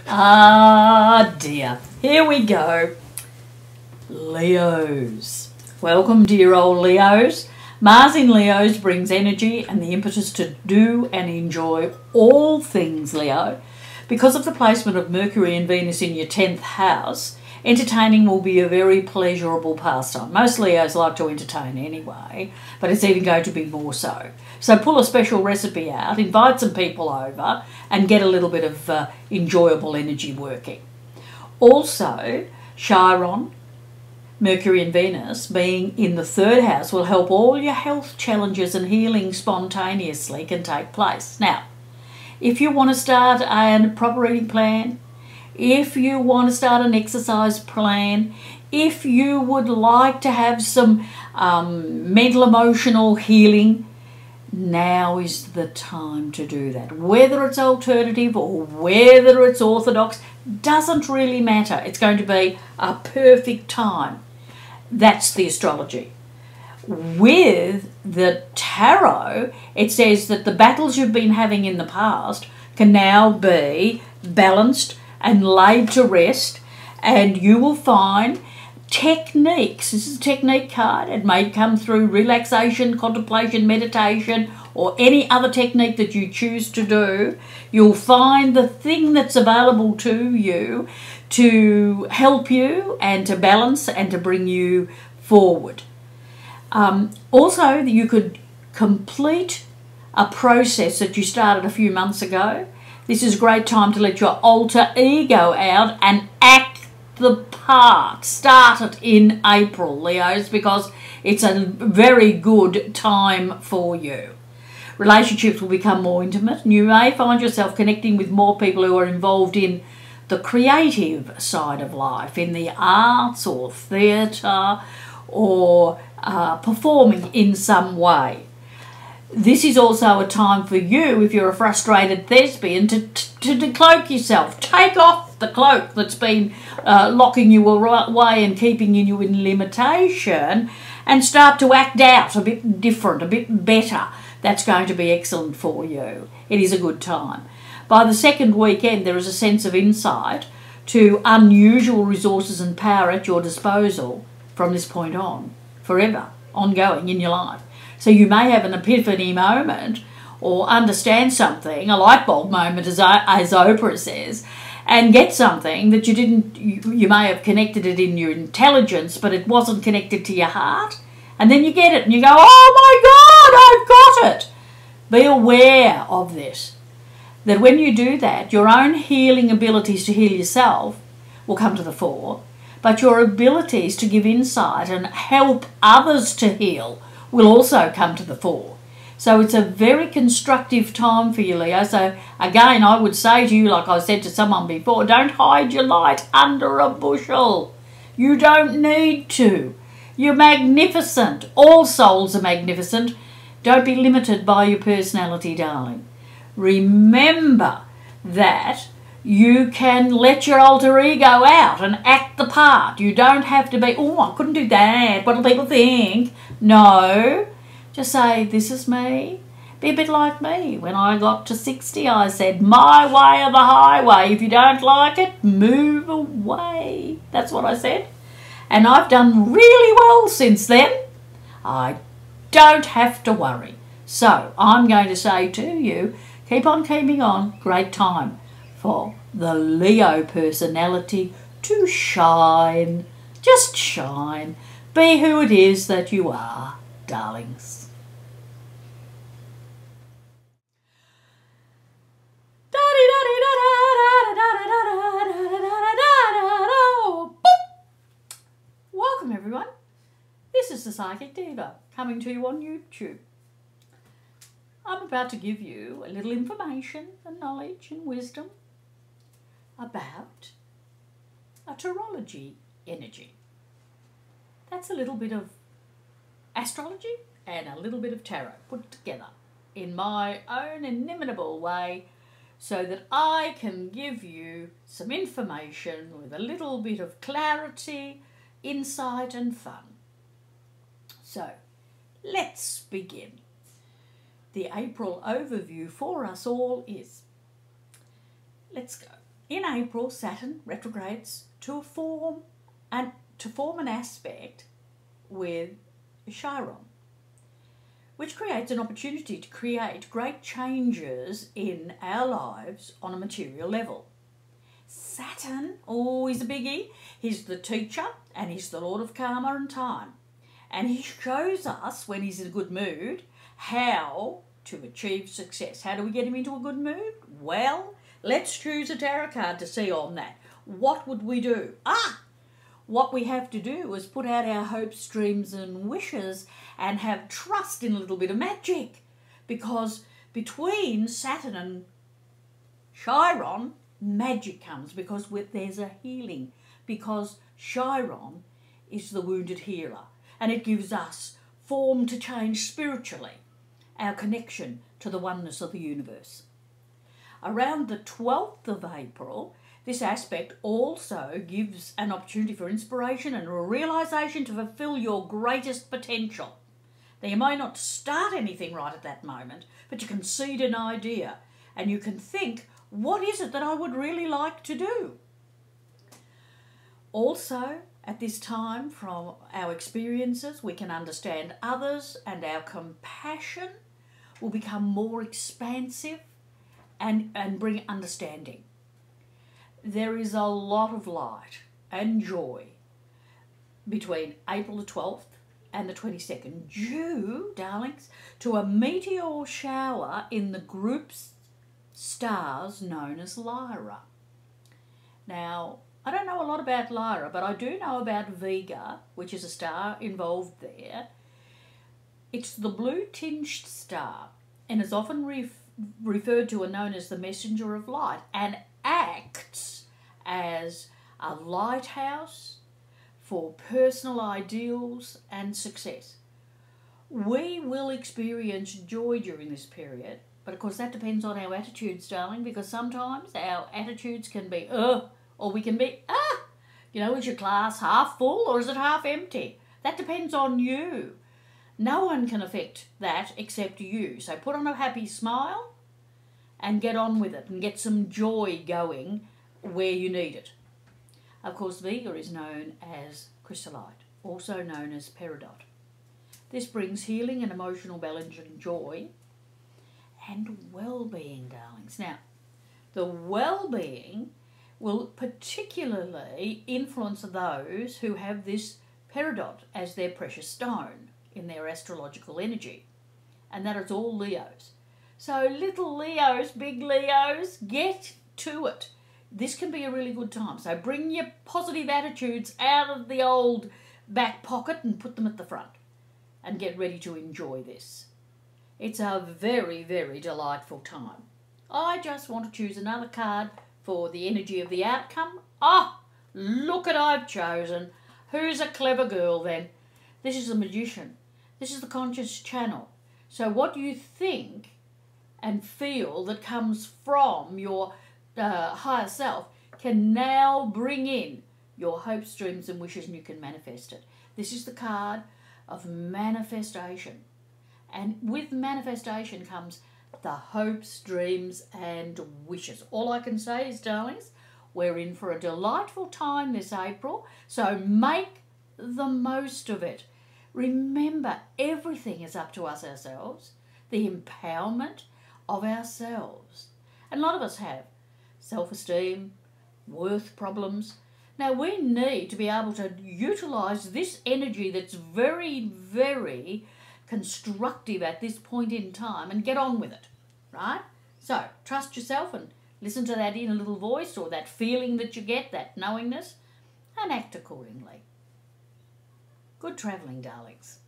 Ah dear, here we go. Leos. Welcome, dear old Leos. Mars in Leos brings energy and the impetus to do and enjoy all things Leo. Because of the placement of Mercury and Venus in your 10th house, entertaining will be a very pleasurable pastime. Most Leos like to entertain anyway, but it's even going to be more so. So pull a special recipe out, invite some people over, and get a little bit of enjoyable energy working. Also, Chiron, Mercury and Venus being in the 3rd house will help all your health challenges, and healing spontaneously can take place. Now, if you want to start a proper eating plan, if you want to start an exercise plan, if you would like to have some mental emotional healing, now is the time to do that. Whether it's alternative or whether it's orthodox, doesn't really matter. It's going to be a perfect time. That's the astrology. With the tarot, it says that the battles you've been having in the past can now be balanced and laid to rest, and you will find techniques. This is a technique card. It may come through relaxation, contemplation, meditation, or any other technique that you choose to do. You'll find the thing that's available to you to help you and to balance and to bring you forward. Also, you could complete a process that you started a few months ago. This is a great time to let your alter ego out and act the part. Start it in April, Leos, because it's a very good time for you. Relationships will become more intimate, and you may find yourself connecting with more people who are involved in the creative side of life, in the arts or theatre or performing in some way. This is also a time for you, if you're a frustrated thespian, to decloak yourself. Take off the cloak that's been locking you away and keeping you in limitation, and start to act out a bit different, a bit better. That's going to be excellent for you. It is a good time. By the 2nd weekend, there is a sense of insight to unusual resources and power at your disposal from this point on, forever, ongoing in your life. So you may have an epiphany moment or understand something, a light bulb moment, as Oprah says, and get something that you may have connected it in your intelligence, but it wasn't connected to your heart. And then you get it and you go, oh my God, I've got it. Be aware of this, that when you do that, your own healing abilities to heal yourself will come to the fore, but your abilities to give insight and help others to heal will also come to the fore. So it's a very constructive time for you, Leo. So again, I would say to you, like I said to someone before, don't hide your light under a bushel. You don't need to. You're magnificent. All souls are magnificent. Don't be limited by your personality, darling. Remember that you can let your alter ego out and act the part. You don't have to be, oh, I couldn't do that. What do people think? No. Just say, this is me. Be a bit like me. When I got to 60, I said, my way or the highway. If you don't like it, move away. That's what I said. And I've done really well since then. I don't have to worry. So I'm going to say to you, keep on keeping on. Great time for the Leo personality to shine. Just shine. Be who it is that you are, darlings. Welcome everyone. This is the Psychic Diva coming to you on YouTube. I'm about to give you a little information and knowledge and wisdom about a Tarology energy. That's a little bit of astrology and a little bit of tarot put together in my own inimitable way, so that I can give you some information with a little bit of clarity, insight and fun. So let's begin. The April overview for us all is, let's go. in April, Saturn retrogrades to form an aspect with Chiron, which creates an opportunity to create great changes in our lives on a material level. Saturn, he's a biggie. He's the teacher and he's the lord of karma and time. And he shows us, when he's in a good mood, how to achieve success. How do we get him into a good mood? Well, let's choose a tarot card to see on that. What would we do? What we have to do is put out our hopes, dreams and wishes and have trust in a little bit of magic. Because between Saturn and Chiron, magic comes, because there's a healing. Because Chiron is the wounded healer. And it gives us form to change spiritually, our connection to the oneness of the universe. Around the 12th of April, this aspect also gives an opportunity for inspiration and a realisation to fulfil your greatest potential. Now, you may not start anything right at that moment, but you can seed an idea and you can think, what is it that I would really like to do? Also, at this time, from our experiences, we can understand others and our compassion will become more expansive and bring understanding. There is a lot of light and joy between April the 12th and the 22nd, due, darlings, to a meteor shower in the group's stars known as Lyra. Now, I don't know a lot about Lyra, but I do know about Vega, which is a star involved there. It's the blue-tinged star and is often referred to and known as the messenger of light, and acts as a lighthouse for personal ideals and success. We will experience joy during this period, but of course that depends on our attitudes, darling, because sometimes our attitudes can be, or we can be, is your glass half full or is it half empty? That depends on you. No one can affect that except you. So put on a happy smile and get on with it and get some joy going where you need it. Of course, Vega is known as chrysolite, also known as peridot. This brings healing and emotional balance and joy and well-being, darlings. Now, the well-being will particularly influence those who have this peridot as their precious stone in their astrological energy. And that is all Leos. So little Leos, big Leos, get to it. This can be a really good time. So bring your positive attitudes out of the old back pocket and put them at the front. And get ready to enjoy this. It's a very, very delightful time. I just want to choose another card for the energy of the outcome. Look at I've chosen. Who's a clever girl then? This is the magician. This is the conscious channel. So what you think and feel that comes from your higher self can now bring in your hopes, dreams and wishes, and you can manifest it. This is the card of manifestation. And with manifestation comes the hopes, dreams and wishes. All I can say is, darlings, we're in for a delightful time this April, so make the most of it. Remember, everything is up to us ourselves, the empowerment of ourselves. And a lot of us have self-esteem, worth problems. Now, we need to be able to utilise this energy that's very, very constructive at this point in time and get on with it, right? So, trust yourself and listen to that inner little voice or that feeling that you get, that knowingness, and act accordingly. Good travelling, darlings.